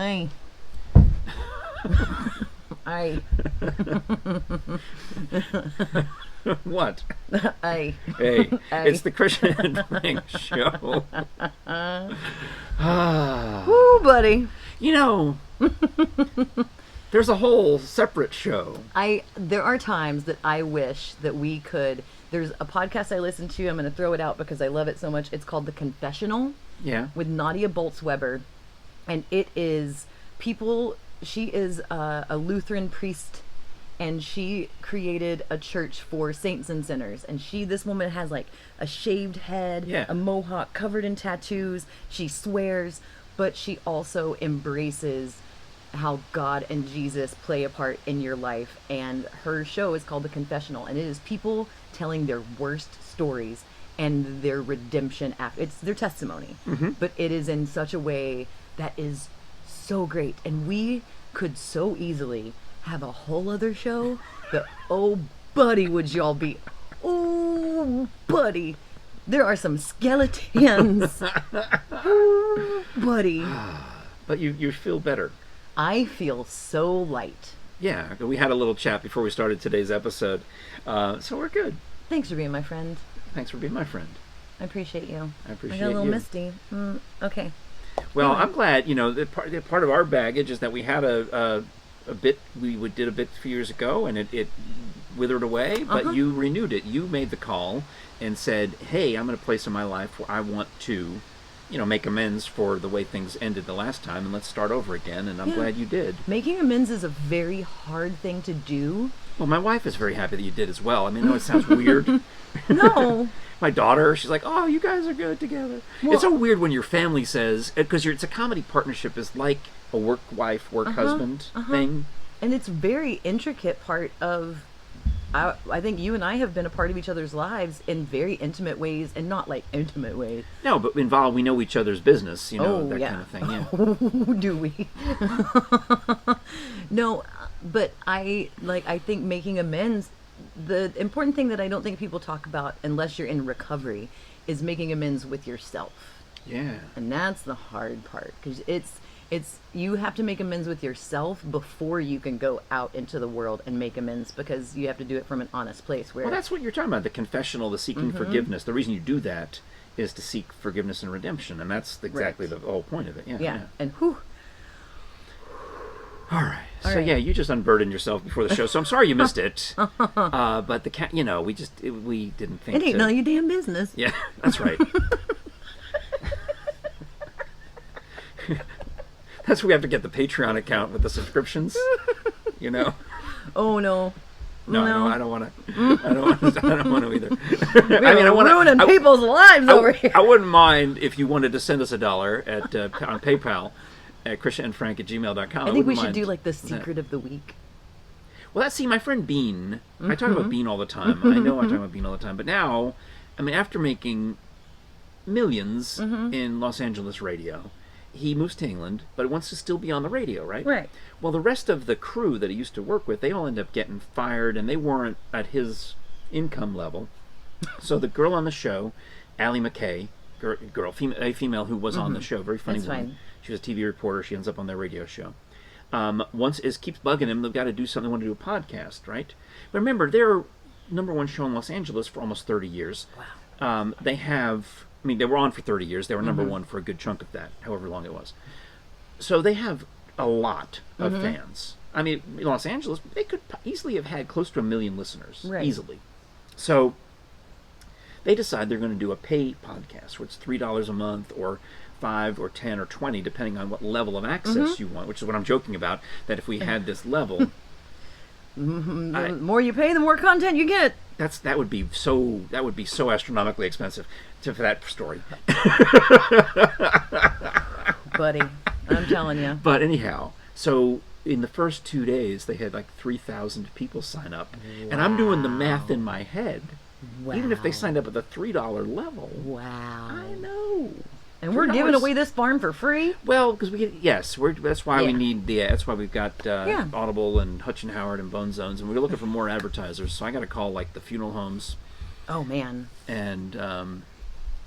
Aye. Aye. What? Aye. Hey, Aye. it's the Krisha and Frank show. Woo, buddy. You know, there's a whole separate show. There are times that I wish that we could. There's a podcast I listen to. I'm going to throw it out because I love it so much. It's called The Confessional. Yeah. With Nadia Bolz-Weber, and it is people. She is a Lutheran priest, and she created a church for saints and sinners. And this woman has like a shaved head, Yeah. a mohawk, covered in tattoos. She swears, but she also embraces how God and Jesus play a part in your life. And her show is called The Confessional, and it is people telling their worst stories and their redemption after. It's their testimony, but it is in such a way that is so great. And we could so easily have a whole other show that, oh buddy, would y'all be, oh buddy, there are some skeletons. Oh buddy. But you feel better. I feel so light. Yeah, we had a little chat before we started today's episode, so we're good. Thanks for being my friend. Thanks for being my friend. I appreciate you. I appreciate I got a little you. misty. Okay. Well, Anyway. I'm glad. You know, that part of our baggage is that we had a bit. We did a bit a few years ago, and it withered away. But you renewed it. You made the call and said, "Hey, I'm going to place in my life where I want to, make amends for the way things ended the last time, and let's start over again." And I'm glad you did. Making amends is a very hard thing to do. Well, my wife is very happy that you did as well. I mean, I know it sounds weird. No. My daughter, she's like, "Oh, you guys are good together." Well, it's so weird when your family says, because it's a comedy partnership, is like a work wife, work husband thing. And it's very intricate part of, I think you and I have been a part of each other's lives in very intimate ways, and not like intimate ways. No, but involved, we know each other's business, that yeah. kind of thing. Yeah. Do we? No, but I think making amends, the important thing that I don't think people talk about unless you're in recovery is making amends with yourself. Yeah. And that's the hard part, because it's you have to make amends with yourself before you can go out into the world and make amends, because you have to do it from an honest place where Well, that's what you're talking about, the confessional, the seeking forgiveness. The reason you do that is to seek forgiveness and redemption, and that's exactly the whole point of it. Yeah. And whew. All right. All So right. yeah, you just unburdened yourself before the show. So I'm sorry you missed it. But the cat, we didn't think It ain't to- none of your damn business. Yeah, that's right. That's where we have to get the Patreon account with the subscriptions. Oh no. No, I don't want to. I don't want to either. We're ruining people's lives over here. I wouldn't mind if you wanted to send us $1 on PayPal at krishaandfrank@gmail.com. I think we should do like the secret of the week. Well, my friend Bean, I talk about Bean all the time. I know I talk about Bean all the time. But now, after making millions in Los Angeles radio, he moves to England, but wants to still be on the radio, right? Right. Well, the rest of the crew that he used to work with, they all end up getting fired, and they weren't at his income level. So the girl on the show, Allie McKay, a female who was on the show, very funny That's woman. fine. She was a TV reporter. She ends up on their radio show. Keeps bugging him. They've got to do something. They want to do a podcast, right? But remember, they're number one show in Los Angeles for almost 30 years. Wow. They were on for 30 years. They were number one for a good chunk of that, however long it was. So they have a lot of fans. In Los Angeles, they could easily have had close to 1 million listeners. Right. Easily. So they decide they're going to do a pay podcast where it's $3 a month or $5 or $10 or $20, depending on what level of access you want, which is what I'm joking about, that if we had this level... The more you pay, the more content you get. That would be so astronomically expensive for that story. Buddy, I'm telling you. But anyhow, so in the first 2 days, they had like 3,000 people sign up. Wow. And I'm doing the math in my head. Wow. Even if they signed up at the $3 level. Wow. I know. And we're giving away this farm for free? Well, because that's why we need that's why we've got Yeah. Audible and Hutch and Howard and Bone Zones, and we're looking for more advertisers. So I got to call like the funeral homes. Oh man. And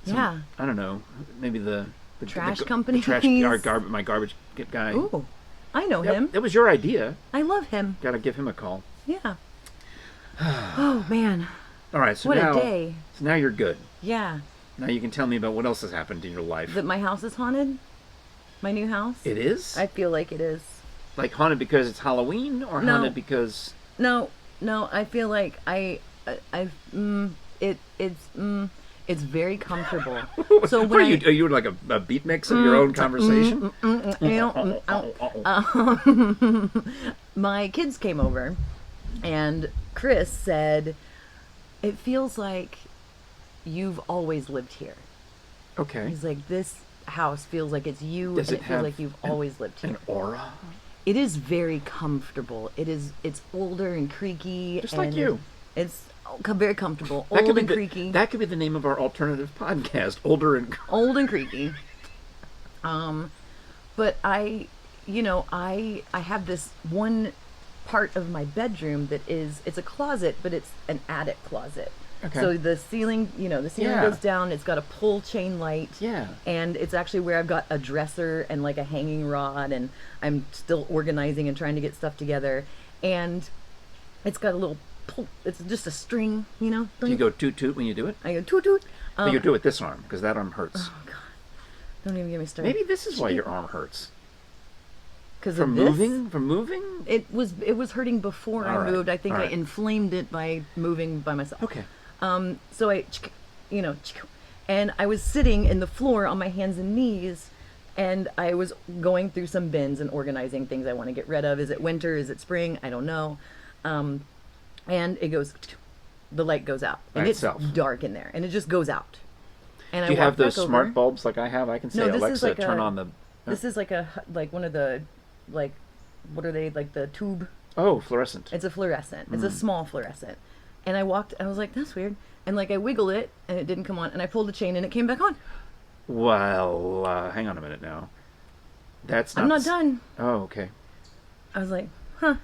Yeah. I don't know, maybe the trash the companies. my garbage guy. Ooh, I know Yep, him. that was your idea. I love him. Got to give him a call. Yeah. Oh man, All right, so what now, a day. So now you're good. Yeah. Now you can tell me about what else has happened in your life. That my house is haunted. My new house. It is? I feel like it is. Like haunted because it's Halloween, or No. haunted because... No. I feel like it's very comfortable. So What when are you like a beat mix of your own conversation? My kids came over, and Chris said, "It feels like you've always lived here." Okay. He's like, "This house feels like it's you, Does and it it feels have like you've always lived here." An aura? It is very comfortable. It's older and creaky. Just like you. It's very comfortable. That Old and creaky. That could be the name of our alternative podcast. Older and... Old and creaky. But I have this one part of my bedroom that it's a closet, but it's an attic closet. Okay. So the ceiling goes down. It's got a pull chain light. Yeah. And it's actually where I've got a dresser and like a hanging rod, and I'm still organizing and trying to get stuff together. And it's got a little pull. It's just a string, you know. Do you go toot toot when you do it? I go toot toot. But you do it with this arm, because that arm hurts. Oh God! Don't even get me started. Maybe this is why your arm hurts. Because From moving? From moving? It was hurting before All I right. moved. I think All I right. inflamed it by moving by myself. Okay. So and I was sitting in the floor on my hands and knees, and I was going through some bins and organizing things I want to get rid of. Is it winter? Is it spring? I don't know. And it goes, the light goes out, and By it's itself. dark in there, and it just goes out. And Do you I have walk those back smart over. bulbs like I have? I can say, No, this is Alexa, like turn on the... This is like one of the, like, what are they, like the tube? Oh, fluorescent. It's a fluorescent. It's a small fluorescent. And I walked, I was like, that's weird. And like I wiggled it, and it didn't come on. And I pulled the chain, and it came back on. Well, hang on a minute now. That's not... I'm not done. Oh, okay. I was like, huh.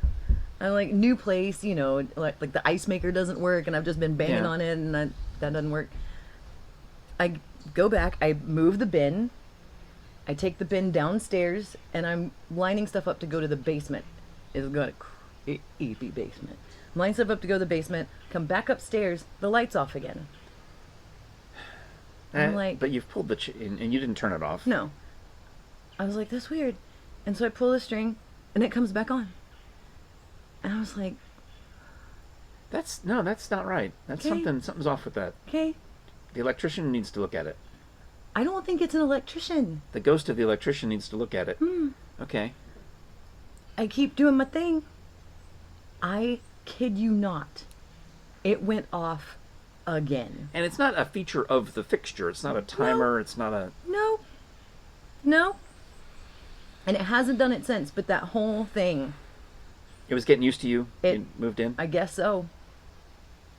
I'm like, new place, like the ice maker doesn't work, and I've just been banging Yeah. on it, and that doesn't work. I go back, I move the bin, I take the bin downstairs, and I'm lining stuff up to go to the basement. It's got a creepy basement. I'm lining stuff up to go to the basement, come back upstairs, the light's off again. I'm like... But you've pulled the... and you didn't turn it off. No. I was like, that's weird. And so I pull the string, and it comes back on. And I was like... That's not right. That's Okay. something's off with that. Okay. The electrician needs to look at it. I don't think it's an electrician. The ghost of the electrician needs to look at it. Okay. I keep doing my thing. I kid you not. It went off again. And it's not a feature of the fixture. It's not a timer. It's not a... No. And it hasn't done it since, but that whole thing, It was getting used to you. It- You moved in. I guess so.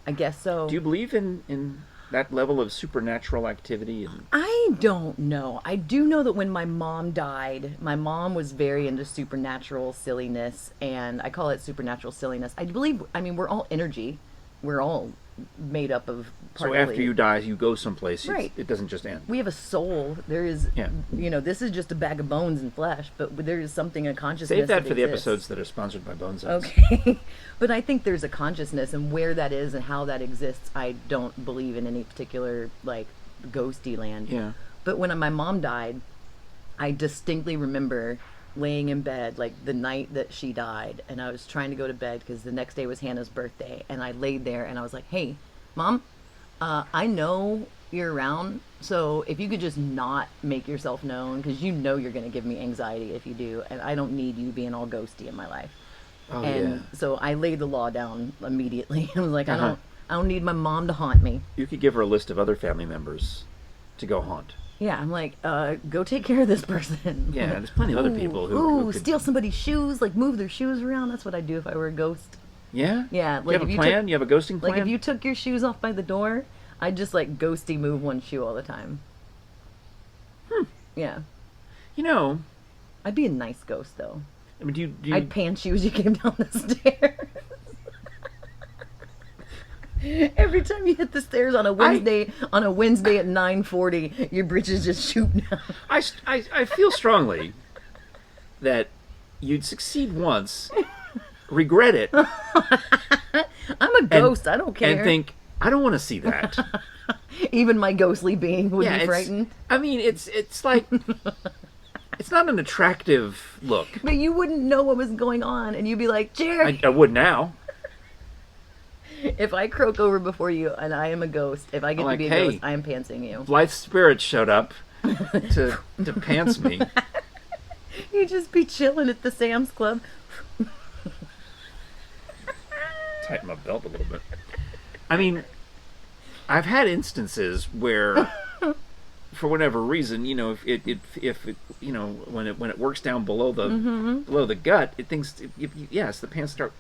Do you believe in that level of supernatural activity? And... I don't know. I do know that when my mom died, my mom was very into supernatural silliness, and I call it supernatural silliness. I believe, we're all energy. We're all made up of So partly. after you die, you go someplace. Right. It doesn't just end. We have a soul. There is, Yeah. This is just a bag of bones and flesh, but there is something, a consciousness. Save that for the exists. episodes that are sponsored by Bone Zones. Okay. But I think there's a consciousness, and where that is and how that exists, I don't believe in any particular, like, ghosty land. Yeah. But when my mom died, I distinctly remember laying in bed, like, the night that she died, and I was trying to go to bed because the next day was Hannah's birthday, and I laid there, and I was like, hey, Mom, I know you're around, so if you could just not make yourself known, because you're going to give me anxiety if you do, and I don't need you being all ghosty in my life. Oh, And yeah. so I laid the law down immediately. I was like, Uh-huh. I don't need my mom to haunt me. You could give her a list of other family members to go haunt. Yeah, I'm like, go take care of this person. Yeah, there's plenty of other people who Ooh, could... steal somebody's shoes, like move their shoes around. That's what I'd do if I were a ghost. Yeah? Yeah, You like have if a you plan? You have a ghosting plan? Like if you took your shoes off by the door, I'd just like ghosty move one shoe all the time. Yeah. You know, I'd be a nice ghost though. I mean, do you... I'd pants you as you came down the stairs. Every time you hit the stairs on a Wednesday at 9:40, your britches just shoot down. I feel strongly that you'd succeed once, regret it, I'm a ghost. I don't care. and think, I don't want to see that. Even my ghostly being would be frightened. I mean, it's like it's not an attractive look. But you wouldn't know what was going on, and you'd be like, Jerry. I would now. If I croak over before you and I am a ghost, if I get to be a ghost, I am pantsing you. Blythe's spirit showed up to pants me. You'd just be chilling at the Sam's Club. Tighten my belt a little bit. I mean, I've had instances where, for whatever reason, you know, if it you know, when it works down below the gut, the pants start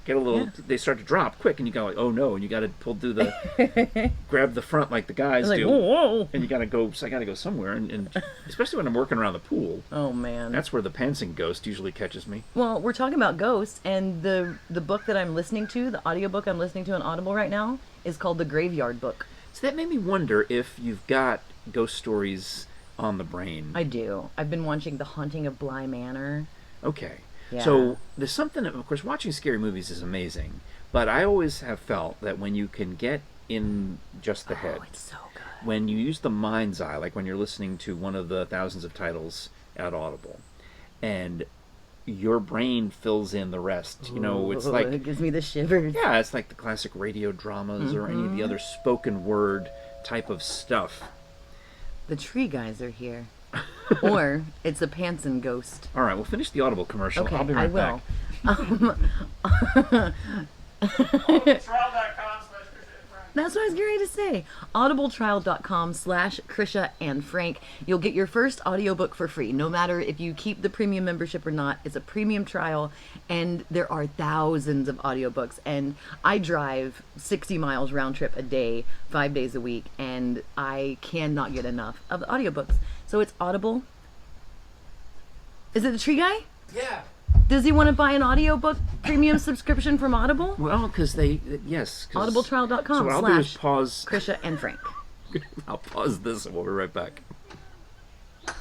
get a little, they start to drop quick, and you go like, oh no, and you got to pull through the grab the front like the guys do, whoa. And you got to go. So I got to go somewhere, and especially when I'm working around the pool. Oh man, that's where the pantsing ghost usually catches me. Well, we're talking about ghosts, and the book that I'm listening to, the audiobook I'm listening to on Audible right now, is called The Graveyard Book. So that made me wonder if you've got ghost stories on the brain. I do. I've been watching The Haunting of Bly Manor. Okay. Yeah. So there's something, of course, watching scary movies is amazing, but I always have felt that when you can get in just the head, it's so good. When you use the mind's eye, like when you're listening to one of the thousands of titles at Audible, and your brain fills in the rest. You know, it's like, it gives me the shivers. Yeah, it's like the classic radio dramas or any of the other spoken word type of stuff. The tree guys are here. Or it's a Pantsin ghost. All right, we'll finish the Audible commercial. Okay, I'll be right back. That's what I was getting ready to say. audibletrial.com/Krisha and Frank. You'll get your first audiobook for free. No matter if you keep the premium membership or not, it's a premium trial, and there are thousands of audiobooks. And I drive 60 miles round trip a day, 5 days a week, and I cannot get enough of the audiobooks. So it's Audible. Is it the tree guy? Yeah. Does he want to buy an audiobook premium subscription from Audible? Well, because yes. audibletrial.com So what I'll do is pause. Krisha and Frank. I'll pause this and we'll be right back. Could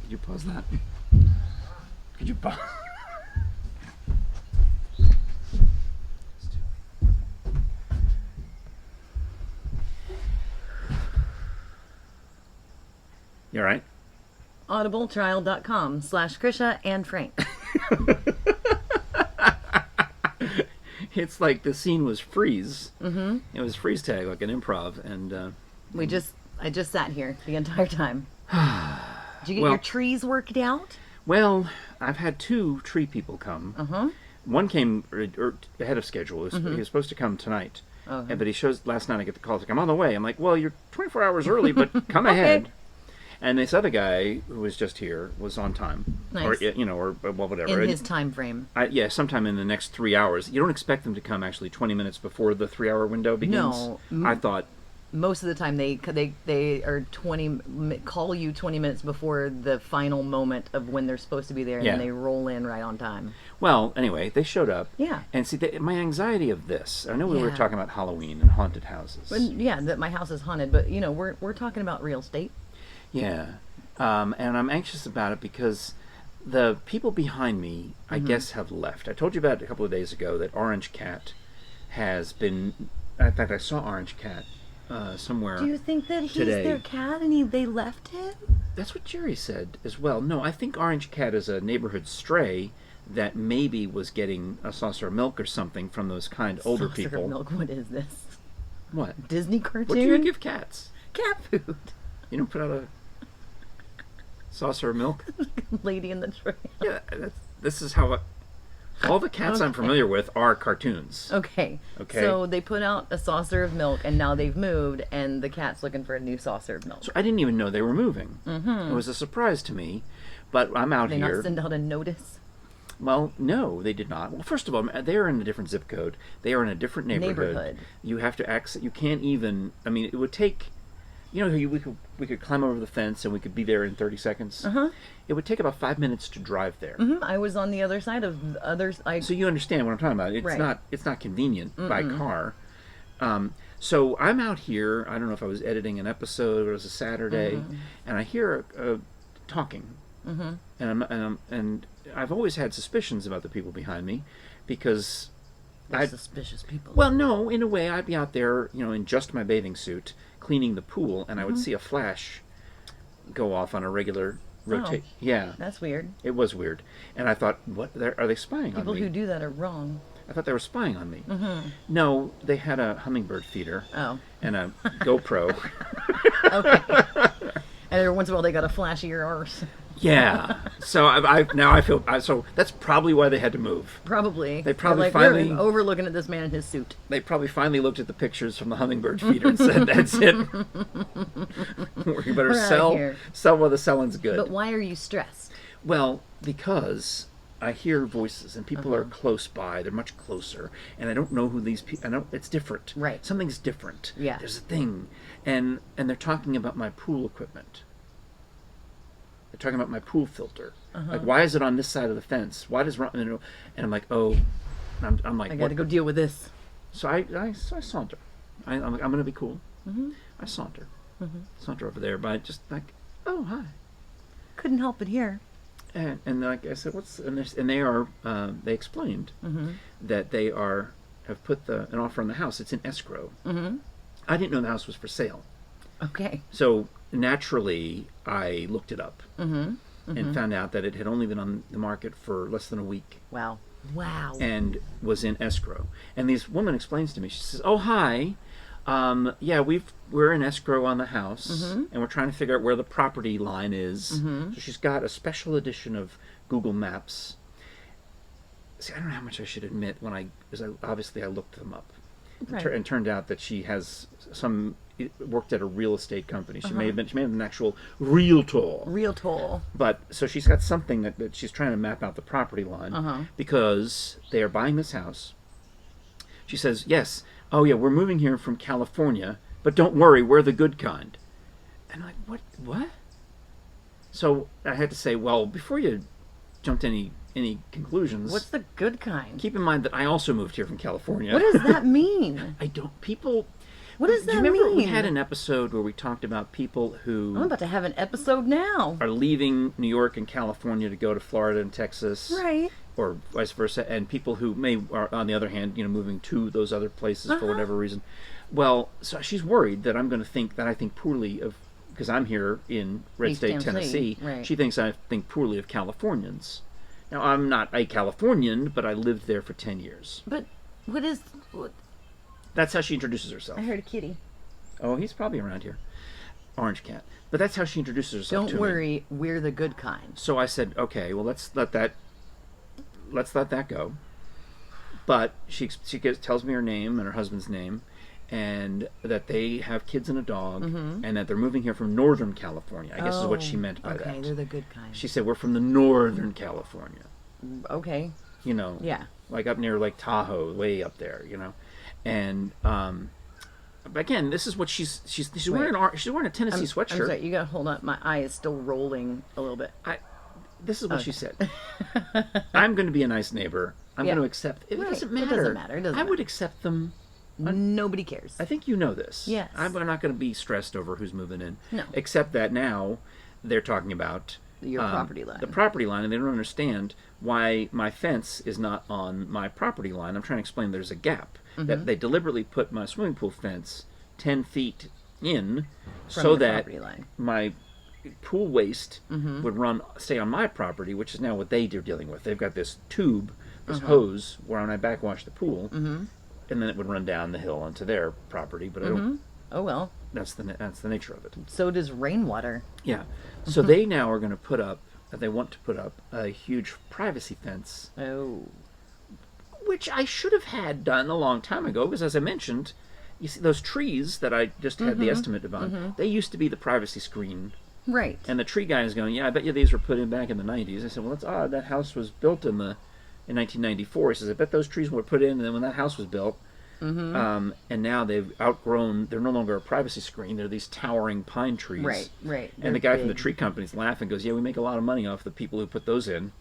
you pause that? Could you pause? You all right? audibletrial.com/Krisha and Frank. It's like the scene was freeze. Mm-hmm. It was freeze tag, like an improv, and I just sat here the entire time. Did you get your trees worked out? Well, I've had 2 tree people come. Uh-huh. One came ahead of schedule. He was supposed to come tonight, Uh-huh. but he shows last night. I get the call, like, I'm on the way. I'm like, well, you're 24 hours early, but come ahead. And this other guy who was just here was on time. Nice. Or whatever. In his time frame. Sometime in the next 3 hours. You don't expect them to come actually 20 minutes before the 3-hour window begins. No. I thought. Most of the time they are call you 20 minutes before the final moment of when they're supposed to be there, and then they roll in right on time. Well, anyway, they showed up. Yeah. And see, my anxiety of this, I know we were talking about Halloween and haunted houses. That my house is haunted, but we're talking about real estate. Yeah, and I'm anxious about it because the people behind me, I guess, have left. I told you about it a couple of days ago that Orange Cat has been. In fact, I saw Orange Cat somewhere. Do you think that he's today. their cat and they left him? That's what Jerry said as well. No, I think Orange Cat is a neighborhood stray that maybe was getting a saucer of milk or something from those older people. Saucer of milk? What is this? What? Disney cartoon? What do you give cats? Cat food. You don't put out a saucer of milk? Lady in the Tramp. Yeah, this is how all the cats I'm familiar with are cartoons. Okay. So they put out a saucer of milk, and now they've moved, and the cat's looking for a new saucer of milk. So I didn't even know they were moving. Mm-hmm. It was a surprise to me, but I'm out here. Did they not send out a notice? Well, no, they did not. Well, first of all, they are in a different zip code. They are in a different neighborhood. You have to access. You can't even. I mean, it would take. we could climb over the fence and we could be there in 30 seconds. It would take about 5 minutes to drive there. I was on the other side of others. So you understand what I'm talking about. It's not convenient by car. So I'm out here. I don't know if I was editing an episode or it was a Saturday, and I hear talking, and I've always had suspicions about the people behind me, because They're suspicious people. well, no, in a way, I'd be out there, in just my bathing suit, cleaning the pool, and I would see a flash go off on a regular rotate. Yeah, That's weird. it was weird, and I thought, what? Are they spying on People me? who do that are wrong. I thought they were spying on me. No, they had a hummingbird feeder Oh. and a GoPro. Okay. And every once in a while they got a flashier arse. Yeah. So I feel so that's probably why they had to move. Probably. They probably They're finally we're overlooking at this man in his suit. They probably finally looked at the pictures from the hummingbird feeder and said, "That's it. We better We're outta sell here." while the selling's good." But why are you stressed? Well, because I hear voices and people are close by. They're much closer, and I don't know who these people. I know it's different. Right. Something's different. Yeah. There's a thing, and they're talking about my pool equipment. They're talking about my pool filter. Like, why is it on this side of the fence? Why does and I'm like, oh, I'm like, I got to go deal with this. So I saunter. I'm like, I'm gonna be cool. I saunter over there, but I just like, oh, hi. Couldn't help it here. And like I said, they explained that they have put an offer on the house. It's in escrow. I didn't know the house was for sale. Okay. So naturally, I looked it up and found out that it had only been on the market for less than a week. Wow. And was in escrow. And this woman explains to me, she says, oh, hi. Yeah, we're in escrow on the house, and we're trying to figure out where the property line is. So she's got a special edition of Google Maps. See, I don't know how much I should admit obviously I looked them up. Right. And turned out that she has worked at a real estate company. She may have been an actual realtor. But so she's got something that she's trying to map out the property line because they are buying this house. She says, yes, oh yeah, we're moving here from California, but don't worry, we're the good kind. And I'm like, what? So I had to say, well, before you jump to any conclusions, What's the good kind? keep in mind that I also moved here from California. What does that mean? What does that Do you remember mean? we had an episode where we talked about people who I'm about to have an episode now. are leaving New York and California to go to Florida and Texas, Right. or vice versa, and people who are on the other hand, moving to those other places for whatever reason. Well, so she's worried that I'm going to think that I think poorly of, because I'm here in Red East State, Tennessee. Tennessee. Right. She thinks I think poorly of Californians. Now, I'm not a Californian, but I lived there for 10 years. But what? That's how she introduces herself. I heard a kitty. Oh, he's probably around here. Orange cat. But that's how she introduces herself to Don't me. worry, we're the good kind. So I said, okay, well, let's let that go. But she tells me her name and her husband's name, and that they have kids and a dog, and that they're moving here from Northern California. I guess is what she meant by that. Okay, they're the good kind. She said, we're from the Northern California. Okay. Yeah. Like up near Lake Tahoe, way up there, And again, this is what she's wearing. She's wearing a Tennessee sweatshirt. I'm sorry, you gotta hold on. My eye is still rolling a little bit. This is what she said. I'm going to be a nice neighbor. I'm going to accept. It doesn't matter. It doesn't matter. I would accept them. Nobody cares. I think you know this. Yes. I'm not going to be stressed over who's moving in. No. Except that now they're talking about Your property line. The property line, and they don't understand why my fence is not on my property line. I'm trying to explain there's a gap. That they deliberately put my swimming pool fence 10 feet in so that my pool waste would stay on my property, which is now what they're dealing with. They've got this tube, this hose, where when I backwash the pool, and then it would run down the hill onto their property. But I don't. Oh well. That's the nature of it. So does rainwater. Yeah. So they now are going to put up. They want to put up a huge privacy fence. Oh. Which I should have had done a long time ago, because as I mentioned, you see those trees that I just had the estimate on, they used to be the privacy screen. Right. And the tree guy is going, yeah, I bet you these were put in back in the 90s. I said, well, that's odd. That house was built in 1994. He says, I bet those trees were put in, and then when that house was built, And now they've outgrown. They're no longer a privacy screen. They're these towering pine trees. Right, right. And the guy from the tree company's laughing, goes, "Yeah, we make a lot of money off the people who put those in."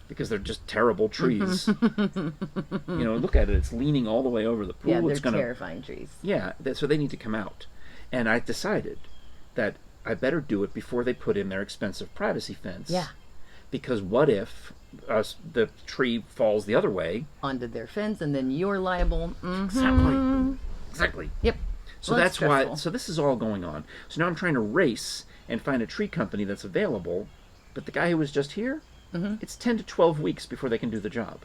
Because they're just terrible trees. Look at it. It's leaning all the way over the pool. Yeah, they're it's gonna, terrifying trees. Yeah, so they need to come out. And I decided that I better do it before they put in their expensive privacy fence. Yeah. Because what if the tree falls the other way? Onto their fence, and then you're liable. Exactly. Yep. So Well, that's why. So this is all going on. So now I'm trying to race and find a tree company that's available. But the guy who was just here, it's 10 to 12 weeks before they can do the job.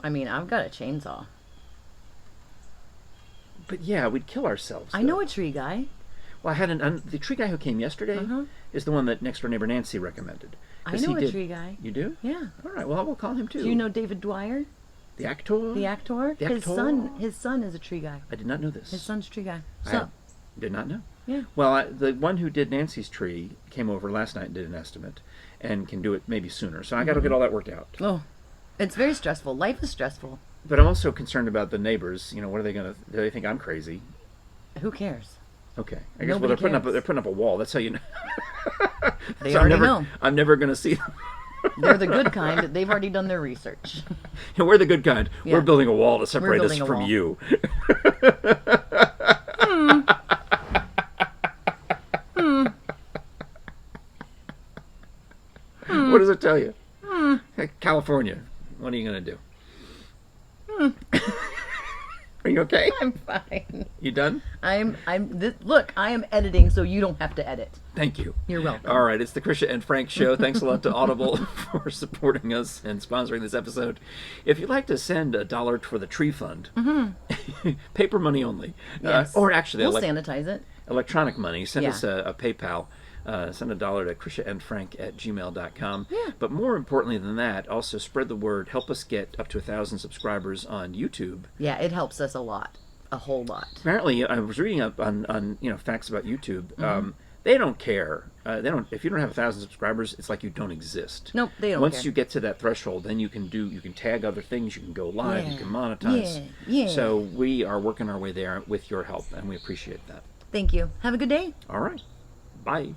I mean, I've got a chainsaw. But yeah, we'd kill ourselves. I know a tree guy. Well, I had the tree guy who came yesterday is the one that next door neighbor Nancy recommended. I know a tree guy. You do? Yeah. All right. Well, we'll call him too. Do you know David Dwyer? The actor? The actor? The His actor? his son is a tree guy. I did not know this. His son's a tree guy. I So, did not know. yeah. Well, the one who did Nancy's tree came over last night and did an estimate, and can do it maybe sooner. So I got to get all that worked out. Oh, it's very stressful. Life is stressful. But I'm also concerned about the neighbors. What are they going to? Do they think I'm crazy? Who cares? Okay. I guess. Well, Nobody cares. they're putting up a wall. That's how you know. They So already know. I'm never going to see them. They're the good kind. They've already done their research. We're the good kind. Yeah. We're building a wall to separate us building a from wall. you. What does it tell you? California. What are you going to do? Are you okay? I'm fine. You done? Look, I am editing so you don't have to edit. Thank you. You're welcome. All right, it's the Krisha and Frank Show. Thanks a lot to Audible for supporting us and sponsoring this episode. If you'd like to send $1 for the tree fund, paper money only, Yes. or actually We'll sanitize it. electronic money, send Yeah. us a PayPal. Send $1 to krishaandfrank@gmail.com. Yeah. But more importantly than that, also spread the word. Help us get up to 1,000 subscribers on YouTube. Yeah, it helps us a lot. A whole lot. Apparently, I was reading up on facts about YouTube. They don't care. They don't. If you don't have 1,000 subscribers, it's like you don't exist. Nope, they don't Once care. you get to that threshold, then you can tag other things. You can go live. You Yeah. can monetize. Yeah. So we are working our way there with your help, and we appreciate that. Thank you. Have a good day. All right. Bye.